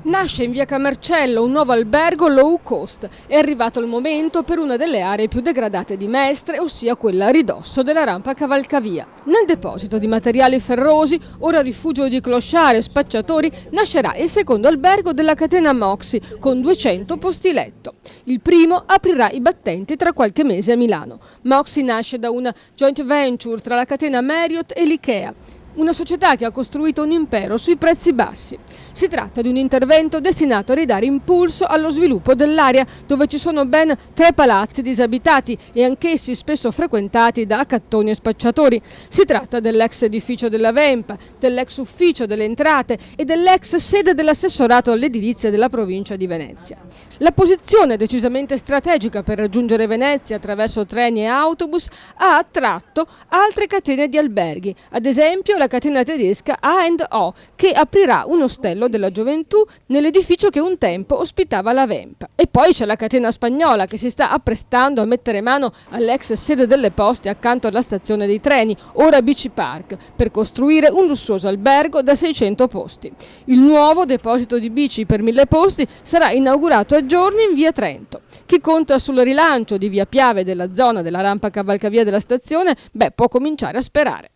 Nasce in via Camercello un nuovo albergo low cost. È arrivato il momento per una delle aree più degradate di Mestre, ossia quella a ridosso della rampa cavalcavia. Nel deposito di materiali ferrosi, ora rifugio di clochard e spacciatori, nascerà il secondo albergo della catena Moxy con 200 posti letto. Il primo aprirà i battenti tra qualche mese a Milano. Moxy nasce da una joint venture tra la catena Marriott e l'Ikea. Una società che ha costruito un impero sui prezzi bassi. Si tratta di un intervento destinato a ridare impulso allo sviluppo dell'area, dove ci sono ben 3 palazzi disabitati e anch'essi spesso frequentati da accattoni e spacciatori. Si tratta dell'ex edificio della Vempa, dell'ex ufficio delle entrate e dell'ex sede dell'assessorato all'edilizia della provincia di Venezia. La posizione decisamente strategica per raggiungere Venezia attraverso treni e autobus ha attratto altre catene di alberghi, ad esempio la catena tedesca A&O, che aprirà un ostello della gioventù nell'edificio che un tempo ospitava la Vempa. E poi c'è la catena spagnola che si sta apprestando a mettere mano all'ex sede delle Poste accanto alla stazione dei treni, ora Bici Park, per costruire un lussuoso albergo da 600 posti. Il nuovo deposito di bici per 1000 posti sarà inaugurato a giorni in via Trento. Chi conta sul rilancio di via Piave della zona della rampa cavalcavia della stazione, può cominciare a sperare.